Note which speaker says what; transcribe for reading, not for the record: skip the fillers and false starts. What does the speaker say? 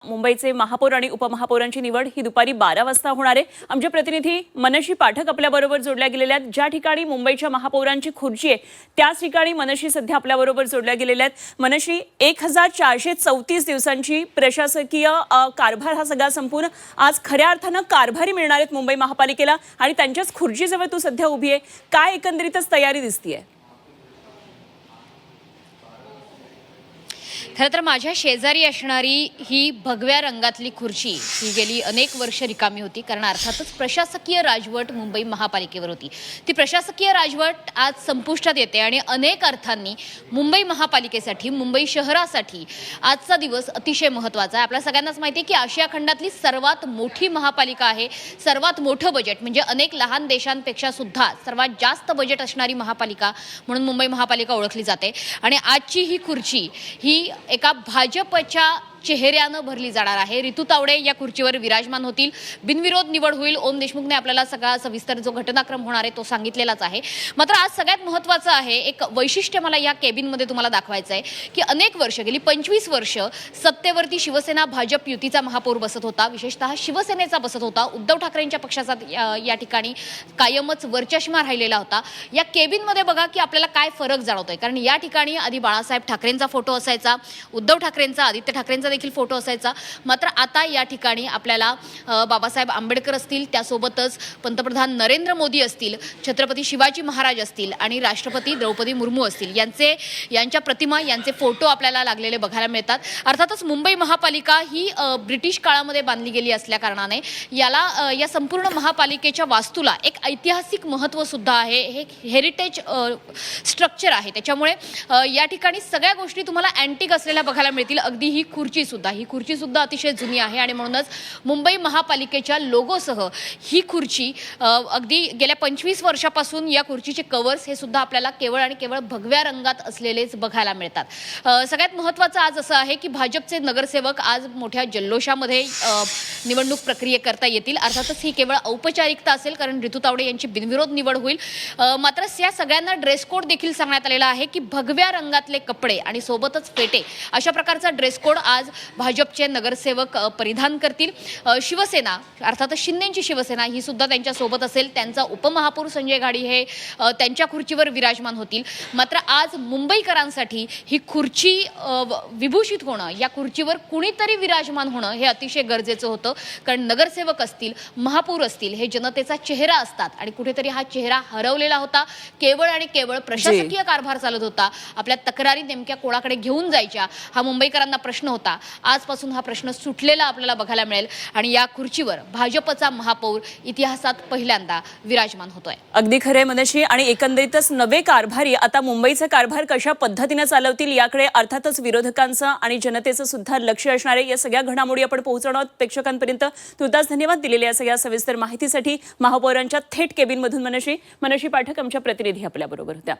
Speaker 1: मुंबईचे महापौर आणि उपमहापौरांची निवड ही दुपारी 12 वाजता होणार आहे। आमचे प्रतिनिधी मनशी पाठक आपल्याबरोबर जोडल्या गेलेल्या आहेत। ज्या ठिकाणी मुंबईच्या महापौरांची खुर्ची आहे त्याच ठिकाणी मनशी सध्या आपल्याबरोबर जोडल्या गेलेल्या आहेत। मनशी 1434 दिवसांची प्रशासकीय कारभार हा सगळा संपूर्ण आज खऱ्या अर्थानं कारभारी मिळणार आहेत मुंबई महापालिकेला आणि त्यांच्याच खुर्चीजवळ तू सध्या उभी आहे। काय एकंदरीतच तयारी दिसतीये?
Speaker 2: खरं तर माझ्या शेजारी असणारी ही भगव्या रंगातली खुर्ची ही गेली अनेक वर्ष रिकामी होती, कारण अर्थातच प्रशासकीय राजवट मुंबई महापालिकेवर होती। ती प्रशासकीय राजवट आज संपुष्टात येते आणि अनेक अर्थांनी मुंबई महापालिकेसाठी, मुंबई शहरासाठी आजचा दिवस अतिशय महत्त्वाचा आहे। आपल्या सगळ्यांनाच माहिती आहे की आशिया खंडातली सर्वात मोठी महापालिका आहे, सर्वात मोठं बजेट म्हणजे अनेक लहान देशांपेक्षा सुद्धा सर्वात जास्त बजेट असणारी महापालिका म्हणून मुंबई महापालिका ओळखली जाते। आणि आजची ही खुर्ची ही एका भाजपच्या चेहऱ्यानं भरली जाणार आहे। ऋतू तावडे या खुर्चीवर विराजमान होतील, बिनविरोध निवड होईल। ओम देशमुखने आपल्याला सगळा सविस्तर जो घटनाक्रम होणार आहे तो सांगितलेलाच आहे। मात्र आज सगळ्यात महत्त्वाचं आहे, एक वैशिष्ट्य मला या केबिनमध्ये तुम्हाला दाखवायचं आहे की अनेक वर्ष गेली 25 वर्ष सत्तेवरती शिवसेना भाजप युतीचा महापौर बसत होता, विशेषतः शिवसेनेचा बसत होता। उद्धव ठाकरेंच्या पक्षाचा या ठिकाणी कायमच वर्चस्व राहिलेला होता। या केबिनमध्ये बघा की आपल्याला काय फरक जाणवतोय, कारण या ठिकाणी आधी बाळासाहेब ठाकरेंचा फोटो असायचा, उद्धव ठाकरेंचा, आदित्य ठाकरेंचा देखील फोटो असायचा। मात्र आता या ठिकाणी आपल्याला बाबासाहेब आंबेडकर असतील, त्यासोबतच पंतप्रधान नरेंद्र मोदी असतील, छत्रपती शिवाजी महाराज असतील आणि राष्ट्रपती द्रौपदी मुर्मू असतील यांच्या प्रतिमा, यांचे फोटो आपल्याला लागलेले बघायला मिळतात। अर्थातच मुंबई महापालिका ही ब्रिटिश काळामध्ये बांधली गेली असल्या कारणाने या संपूर्ण महापालिकेच्या वास्तूला एक ऐतिहासिक महत्त्व सुद्धा आहे, हे हेरिटेज स्ट्रक्चर आहे। त्याच्यामुळे या ठिकाणी सगळ्या गोष्टी तुम्हाला अँटिक असलेल्या बघायला मिळतील। अगदी ही खुर्ची सुद्धा अतिशय जुनी आहे आणि म्हणूनच मुंबई महापालिकेच्या लोगोसह ही खुर्ची अगदी गेल्या 25 वर्षापासून या खुर्चीचे कव्हर्स हे सुद्धा आपल्याला केवळ आणि केवळ भगव्या रंगात असलेलेच बघायला मिळतात। सगळ्यात महत्त्वाचं आज असं आहे की भाजपचे नगरसेवक आज मोठ्या जल्लोषामध्ये निवडणूक प्रक्रियेकरता येतील। अर्थातच ही केवळ औपचारिकता असेल, कारण ऋतू तावडे यांची बिनविरोध निवड होईल। मात्र या सगळ्यांना ड्रेस कोड देखील सांगण्यात आलेला आहे की भगव्या रंगातले कपडे आणि सोबतच फेटे अशा प्रकारचा ड्रेस कोड आज भाजपचे नगरसेवक परिधान करतील। शिवसेना अर्थातच शिंदेची शिवसेना ही सुद्धा त्यांच्या सोबत असेल, त्यांचा उपमहापौर संजय गाडी हे त्यांच्या खुर्चीवर विराजमान होतील। मात्र आज मुंबईकरांसाठी ही खुर्ची विभूषित होणं, या खुर्चीवर कुणीतरी विराजमान होणं हे अतिशय गरजेचं होतं, कारण नगरसेवक असतील, महापौर असतील, हे जनतेचा चेहरा असतात आणि कुठेतरी हा चेहरा हरवलेला होता। केवळ आणि केवळ प्रशासकीय कारभार चालत होता, आपल्या तक्रारी नेमक्या कोणाकडे घेऊन जायच्या हा मुंबईकरांना प्रश्न होता। आजपासून हा प्रश्न सुटलेला आपल्याला बघायला मिळेल आणि या खुर्चीवर भाजपचा महापौर इतिहासात पहिल्यांदा विराजमान होतोय।
Speaker 1: अगदी खरे मनशी, आणि एकंदरीतच नवे कारभारी आता मुंबईचा कारभार कशा पद्धतीने चालवतील याकडे अर्थातच विरोधकांचं आणि जनतेचं सुद्धा लक्ष असणार आहे। या सगळ्या घडामोडी आपण पोहोचवणार आहोत प्रेक्षकांपर्यंत। तुर्तास धन्यवाद दिलेल्या या सगळ्या सविस्तर माहितीसाठी। महापौरांच्या थेट केबिनमधून मनशी पाठक आमच्या प्रतिनिधी आपल्याबरोबर होत्या।